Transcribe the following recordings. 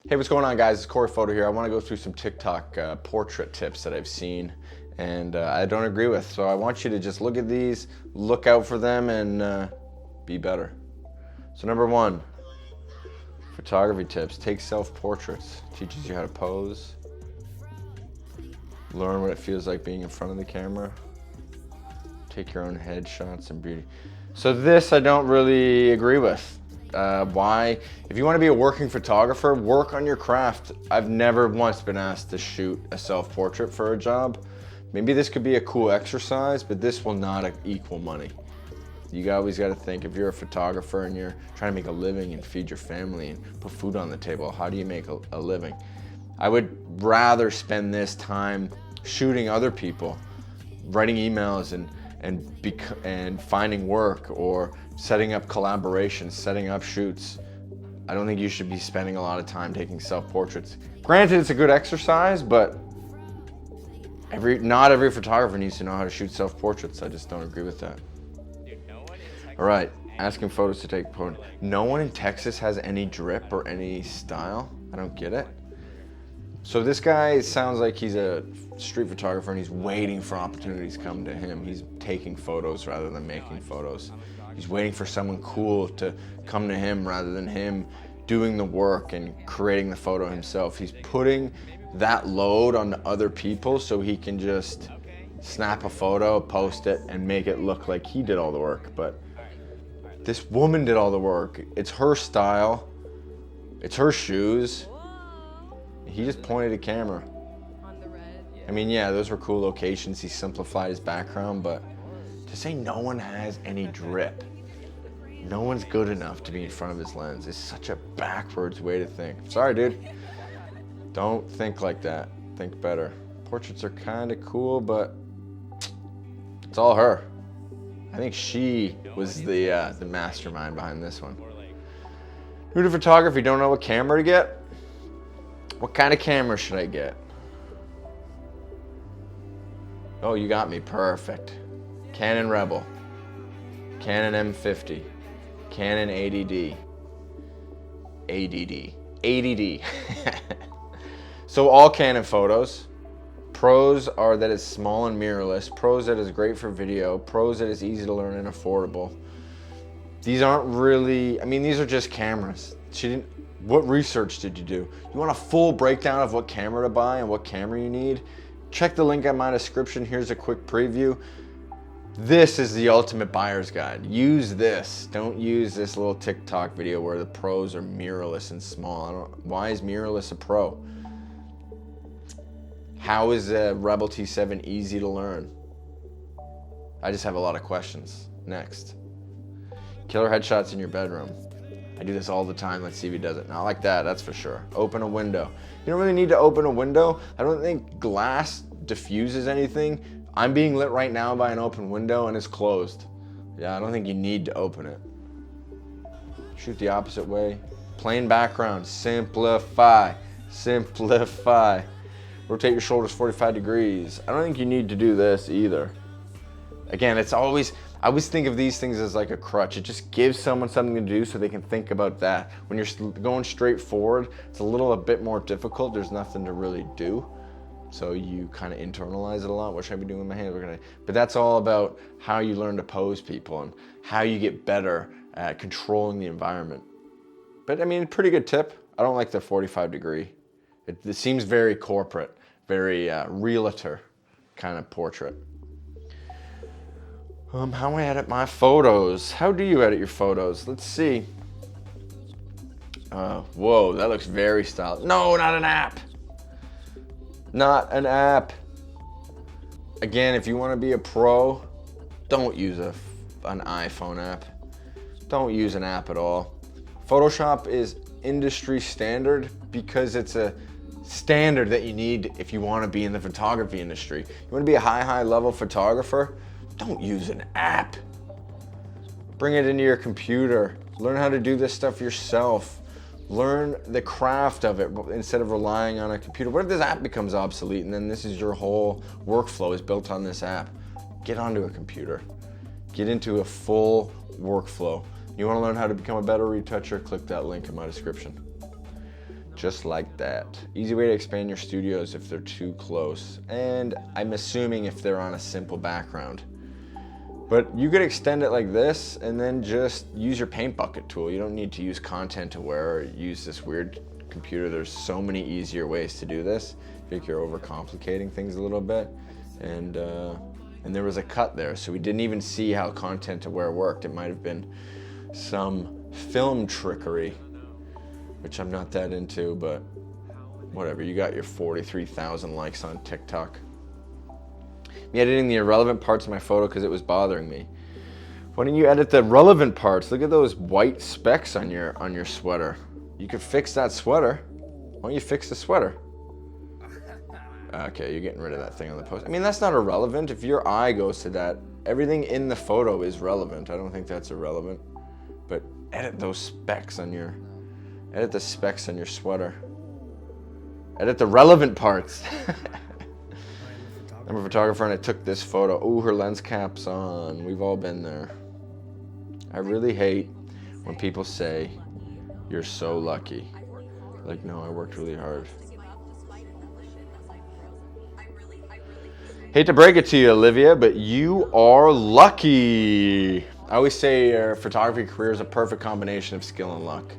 Hey, what's going on, guys? It's Corey Photo here. I want to go through some TikTok portrait tips that I've seen and I don't agree with. So I want you to just look at these, look out for them, and be better. So number one, photography tips. Take self-portraits. Teaches you how to pose. Learn what it feels like being in front of the camera. Take your own headshots and beauty. So this I don't really agree with. Why? If you want to be a working photographer, work on your craft. I've never once been asked to shoot a self-portrait for a job. Maybe this could be a cool exercise, but this will not equal money. You always got to think, if you're a photographer and you're trying to make a living and feed your family and put food on the table, how do you make a living? I would rather spend this time shooting other people, writing emails and finding work, or setting up collaborations, setting up shoots. I don't think you should be spending a lot of time taking self-portraits. Granted, it's a good exercise, but not every photographer needs to know how to shoot self-portraits. I just don't agree with that. All right, asking photos to take photos. No one in Texas has any drip or any style. I don't get it. So this guy sounds like he's a street photographer and he's waiting for opportunities to come to him. He's taking photos rather than making photos. He's waiting for someone cool to come to him rather than him doing the work and creating the photo himself. He's putting that load on other people so he can just snap a photo, post it, and make it look like he did all the work. But this woman did all the work. It's her style. It's her shoes. He just pointed a camera. I mean, yeah, those were cool locations. He simplified his background, but to say no one has any drip, no one's good enough to be in front of his lens is such a backwards way to think. Sorry, dude. Don't think like that. Think better. Portraits are kind of cool, but it's all her. I think she was the mastermind behind this one. New to photography, don't know what camera to get? What kind of camera should I get? Oh, you got me. Perfect. Canon Rebel, Canon M50, Canon ADD. So all Canon photos. Pros are that it's small and mirrorless. Pros that it's great for video. Pros that it's easy to learn and affordable. These aren't really, I mean, these are just cameras. What research did you do? You want a full breakdown of what camera to buy and what camera you need? Check the link in my description. Here's a quick preview. This is the ultimate buyer's guide. Use this. Don't use this little TikTok video where the pros are mirrorless and small. Why is mirrorless a pro? How is a Rebel T7 easy to learn? I just have a lot of questions. Next. Killer headshots in your bedroom. I do this all the time. Let's see if he does it. Not like that, that's for sure. Open a window. You don't really need to open a window. I don't think glass diffuses anything. I'm being lit right now by an open window and it's closed. Yeah, I don't think you need to open it. Shoot the opposite way. Plain background, simplify, simplify. Rotate your shoulders 45 degrees. I don't think you need to do this either. Again, I always think of these things as like a crutch. It just gives someone something to do so they can think about that. When you're going straight forward, it's a bit more difficult. There's nothing to really do. So you kind of internalize it a lot. What should I be doing with my hands? But that's all about how you learn to pose people and how you get better at controlling the environment. But I mean, pretty good tip. I don't like the 45 degree. It seems very corporate, very realtor kind of portrait. How I edit my photos. How do you edit your photos? Let's see. Whoa, that looks very stylish. No, not an app. Not an app. Again, if you want to be a pro, don't use an iPhone app. Don't use an app at all. Photoshop is industry standard because it's a standard that you need if you want to be in the photography industry. You want to be a high level photographer? Don't use an app. Bring it into your computer. Learn how to do this stuff yourself. Learn the craft of it instead of relying on a computer. What if this app becomes obsolete and then this is your whole workflow is built on this app? Get onto a computer. Get into a full workflow. You want to learn how to become a better retoucher? Click that link in my description. Just like that. Easy way to expand your studios if they're too close. And I'm assuming if they're on a simple background. But you could extend it like this and then just use your paint bucket tool. You don't need to use Content Aware or use this weird computer. There's so many easier ways to do this. I think you're overcomplicating things a little bit. And there was a cut there, so we didn't even see how Content Aware worked. It might have been some film trickery, which I'm not that into, but whatever. You got your 43,000 likes on TikTok. Me editing the irrelevant parts of my photo because it was bothering me. Why don't you edit the relevant parts? Look at those white specks on your sweater. You could fix that sweater. Why don't you fix the sweater? Okay, you're getting rid of that thing on the post. I mean, that's not irrelevant. If your eye goes to that, everything in the photo is relevant. I don't think that's irrelevant. But edit those specks on edit the specks on your sweater. Edit the relevant parts. I'm a photographer and I took this photo. Ooh, her lens cap's on. We've all been there. I really hate when people say, you're so lucky. Like, no, I worked really hard. Hate to break it to you, Olivia, but you are lucky. I always say your photography career is a perfect combination of skill and luck.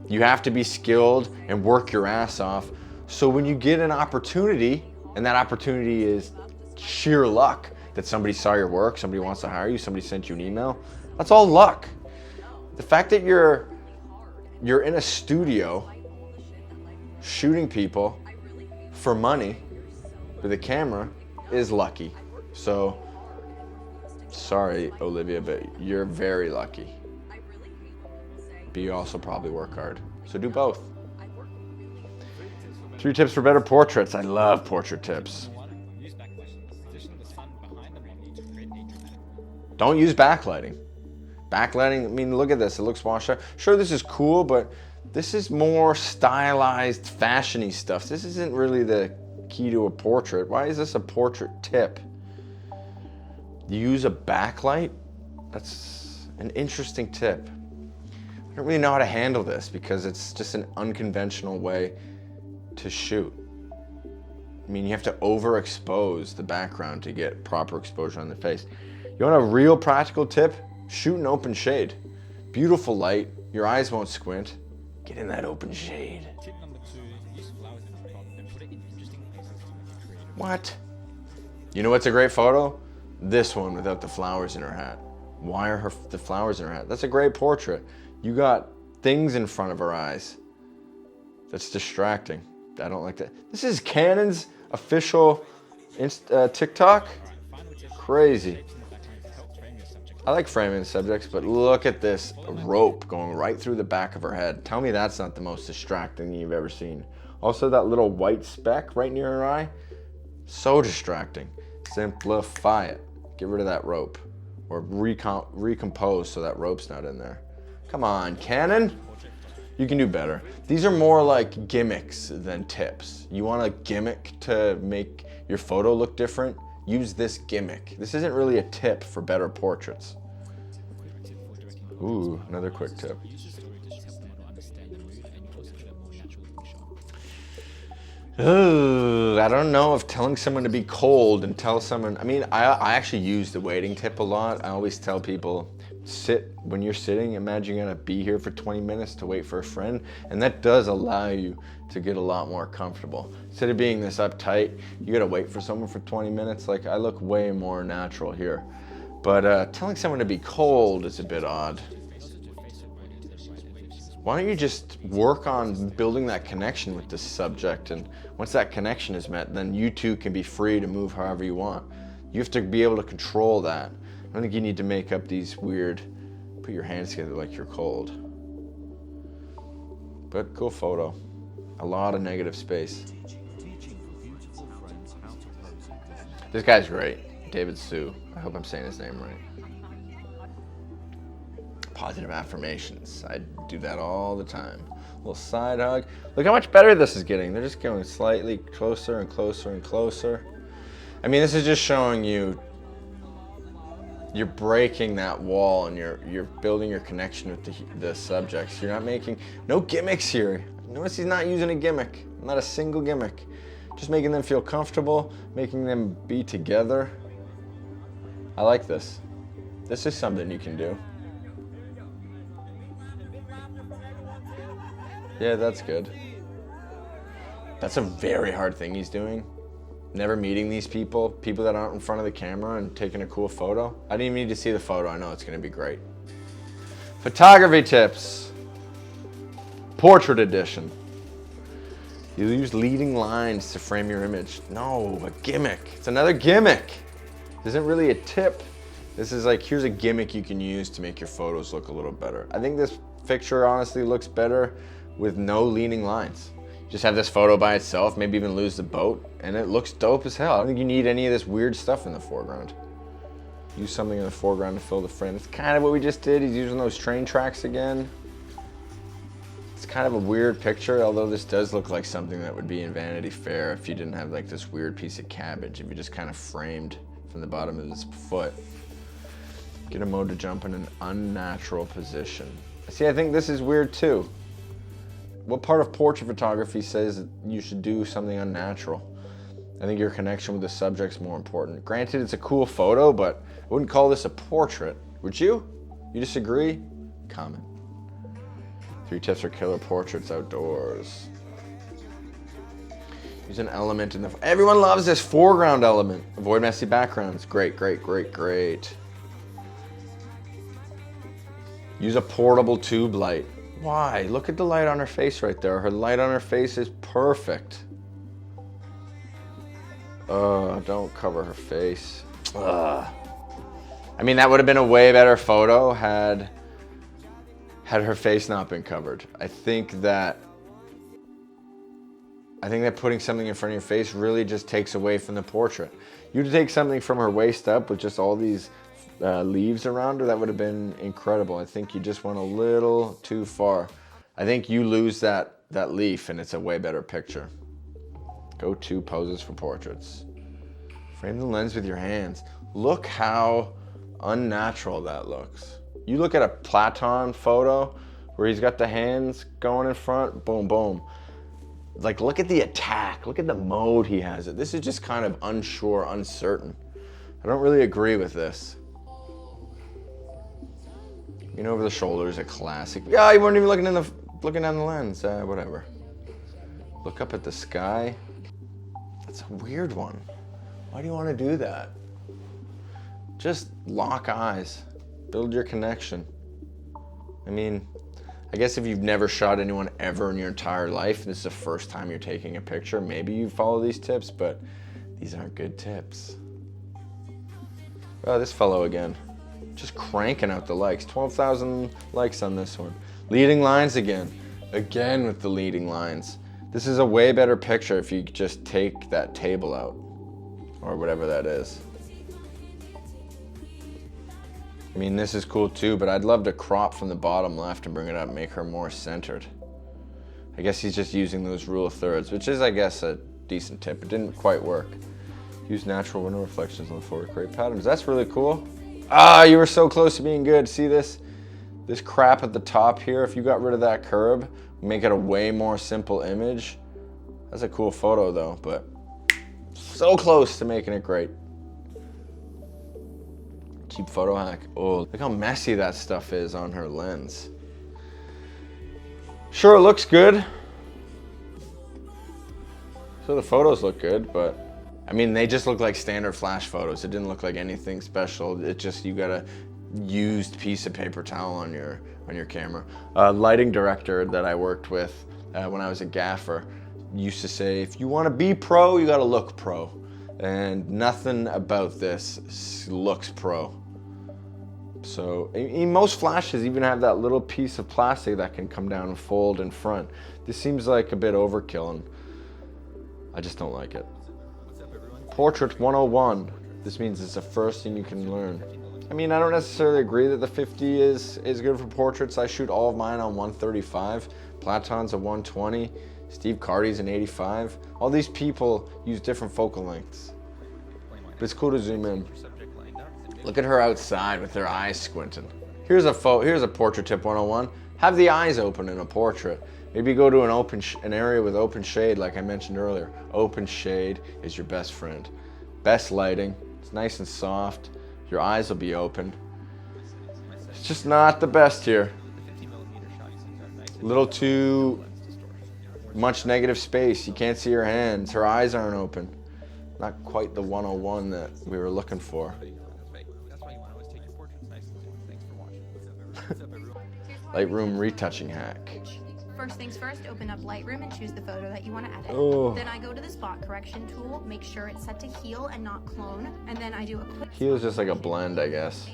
You have to be skilled and work your ass off. So when you get an opportunity, and that opportunity is sheer luck, that somebody saw your work, somebody wants to hire you, somebody sent you an email, that's all luck. The fact that you're in a studio shooting people for money with a camera is lucky. So, sorry, Olivia, but you're very lucky. But you also probably work hard. So do both. 3 tips for better portraits. I love portrait tips. Don't use backlighting. Backlighting, I mean, look at this. It looks washed out. Sure, this is cool, but this is more stylized, fashiony stuff. This isn't really the key to a portrait. Why is this a portrait tip? Use a backlight? That's an interesting tip. I don't really know how to handle this because it's just an unconventional way to shoot. I mean, you have to overexpose the background to get proper exposure on the face. You want a real practical tip? Shoot an open shade. Beautiful light, your eyes won't squint. Get in that open shade. Tip number 2, use flowers in the crop and put it in interesting places to make it creative. What? You know what's a great photo? This one without the flowers in her hat. Why are the flowers in her hat? That's a great portrait. You got things in front of her eyes. That's distracting. I don't like that. This is Canon's official TikTok. Crazy. I like framing subjects, but look at this rope going right through the back of her head. Tell me that's not the most distracting thing you've ever seen. Also, that little white speck right near her eye, so distracting. Simplify it. Get rid of that rope. Or recompose so that rope's not in there. Come on, Canon. You can do better. These are more like gimmicks than tips. You want a gimmick to make your photo look different? Use this gimmick. This isn't really a tip for better portraits. Ooh, another quick tip. I don't know if telling someone to be cold and tell someone, I mean, I actually use the waiting tip a lot. I always tell people, sit when you're sitting, imagine you're gonna be here for 20 minutes to wait for a friend, and that does allow you to get a lot more comfortable. Instead of being this uptight, you gotta wait for someone for 20 minutes, like I look way more natural here. But telling someone to be cold is a bit odd. Why don't you just work on building that connection with the subject, and once that connection is met, then you two can be free to move however you want. You have to be able to control that. I don't think you need to make up these weird, put your hands together like you're cold. But cool photo. A lot of negative space. This guy's great, David Sue. I hope I'm saying his name right. Positive affirmations. I do that all the time. A little side hug. Look how much better this is getting. They're just going slightly closer and closer and closer. I mean, this is just showing you you're breaking that wall and you're building your connection with the subjects. You're not making no gimmicks here. Notice he's not using a gimmick, not a single gimmick. Just making them feel comfortable, making them be together. I like this. This is something you can do. Yeah, that's good. That's a very hard thing he's doing. Never meeting these people that aren't in front of the camera and taking a cool photo. I didn't even need to see the photo. I know it's gonna be great. Photography tips. Portrait edition. You use leading lines to frame your image. No, a gimmick. It's another gimmick. This isn't really a tip. This is like, here's a gimmick you can use to make your photos look a little better. I think this picture honestly looks better with no leading lines. Just have this photo by itself, maybe even lose the boat, and it looks dope as hell. I don't think you need any of this weird stuff in the foreground. Use something in the foreground to fill the frame. It's kind of what we just did. He's using those train tracks again. It's kind of a weird picture, although this does look like something that would be in Vanity Fair if you didn't have like this weird piece of cabbage, if you just kind of framed from the bottom of his foot. Get a mode to jump in an unnatural position. See, I think this is weird too. What part of portrait photography says you should do something unnatural? I think your connection with the subject's more important. Granted, it's a cool photo, but I wouldn't call this a portrait. Would you? You disagree? Comment. 3 tips for killer portraits outdoors. Use an element in the... Everyone loves this foreground element. Avoid messy backgrounds. Great, great, great, great. Use a portable tube light. Why? Look at the light on her face right there. Her light on her face is perfect. Don't cover her face. I mean, that would have been a way better photo had her face not been covered. I think that putting something in front of your face really just takes away from the portrait. You take something from her waist up with just all these leaves around her, that would have been incredible. I think you just went a little too far. I think you lose that leaf and it's a way better picture. Go-to poses for portraits. Frame the lens with your hands. Look how unnatural that looks. You look at a Platon photo where he's got the hands going in front, boom, boom. Like, look at the attack, look at the mode he has it. This is just kind of unsure, uncertain. I don't really agree with this. Looking over the shoulder is a classic. Yeah, you weren't even looking down the lens. Whatever. Look up at the sky. That's a weird one. Why do you want to do that? Just lock eyes. Build your connection. I mean, I guess if you've never shot anyone ever in your entire life, this is the first time you're taking a picture, maybe you follow these tips, but these aren't good tips. Oh, this fellow again. Just cranking out the likes. 12,000 likes on this one. Leading lines again. Again with the leading lines. This is a way better picture if you just take that table out. Or whatever that is. I mean, this is cool too, but I'd love to crop from the bottom left and bring it up and make her more centered. I guess he's just using those rule of thirds, which is, I guess, a decent tip. It didn't quite work. Use natural window reflections on the photo to create patterns. That's really cool. Ah, you were so close to being good. See this crap at the top here? If you got rid of that curb, make it a way more simple image. That's a cool photo though, but so close to making it great. Cheap photo hack. Oh, look how messy that stuff is on her lens. Sure, it looks good. So the photos look good, but I mean, they just look like standard flash photos. It didn't look like anything special. It just, you got a used piece of paper towel on your camera. Lighting director that I worked with when I was a gaffer used to say, if you want to be pro, you got to look pro. And nothing about this looks pro. So most flashes even have that little piece of plastic that can come down and fold in front. This seems like a bit overkill and I just don't like it. Portrait 101. This means it's the first thing you can learn. I mean, I don't necessarily agree that the 50 is good for portraits. I shoot all of mine on 135. Platon's a 120. Steve Carty's an 85. All these people use different focal lengths. But it's cool to zoom in. Look at her outside with her eyes squinting. Here's a portrait tip 101. Have the eyes open in a portrait. Maybe go to an area with open shade, like I mentioned earlier. Open shade is your best friend. Best lighting. It's nice and soft. Your eyes will be open. It's just not the best here. A little too much negative space. You can't see her hands. Her eyes aren't open. Not quite the 101 that we were looking for. Lightroom retouching hack. First things first, open up Lightroom and choose the photo that you want to edit. Oh. Then I go to the spot correction tool, make sure it's set to heal and not clone, and then I do a quick Heel's just like a blend, I guess.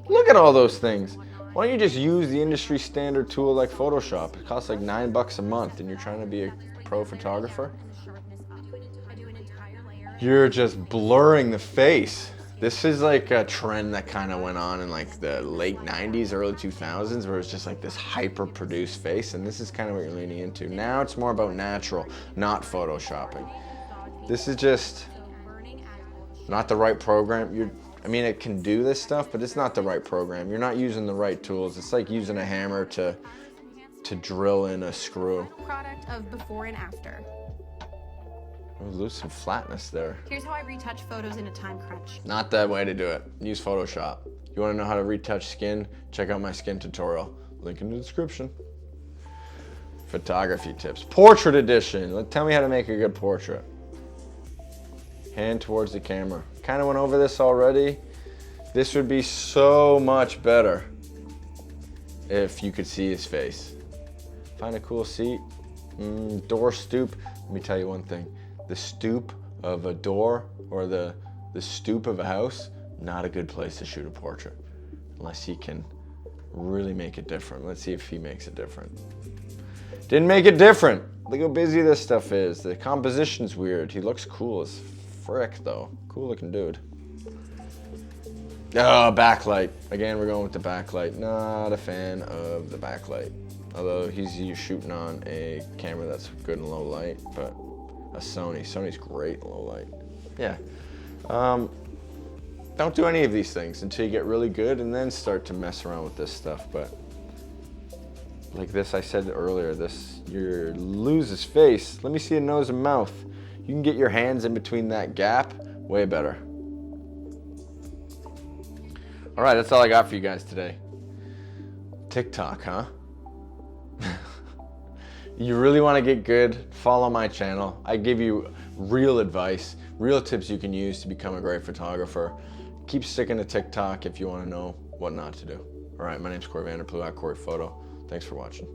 Look at all those things. Why don't you just use the industry standard tool like Photoshop? It costs like $9 a month and you're trying to be a pro photographer? You're just blurring the face. This is like a trend that kind of went on in like the late 90s, early 2000s, where it's just like this hyper-produced face, and this is kind of what you're leaning into. Now it's more about natural, not photoshopping. This is just not the right program. I mean, it can do this stuff, but it's not the right program. You're not using the right tools. It's like using a hammer to drill in a screw. product of before and after. Oh, lose some flatness there. Here's how I retouch photos in a time crunch. Not that way to do it. Use Photoshop. You want to know how to retouch skin? Check out my skin tutorial. Link in the description. Photography tips. Portrait edition. Tell me how to make a good portrait. Hand towards the camera. Kind of went over this already. This would be so much better if you could see his face. Find a cool seat. Door stoop. Let me tell you one thing. The stoop of a door or the stoop of a house, not a good place to shoot a portrait unless he can really make it different. Let's see if he makes it different. Didn't make it different. Look how busy this stuff is. The composition's weird. He looks cool as frick though. Cool looking dude. Oh, backlight. Again, we're going with the backlight. Not a fan of the backlight. Although he's shooting on a camera that's good in low light, but a Sony. Sony's great in low light. Yeah. Don't do any of these things until you get really good and then start to mess around with this stuff. But like this I said earlier, you lose his face. Let me see a nose and mouth. You can get your hands in between that gap, way better. All right, that's all I got for you guys today. TikTok, huh? You really want to get good, follow my channel. I give you real advice, real tips you can use to become a great photographer. Keep sticking to TikTok if you want to know what not to do. All right, my name's Corey Vanderplu at Corey Photo. Thanks for watching.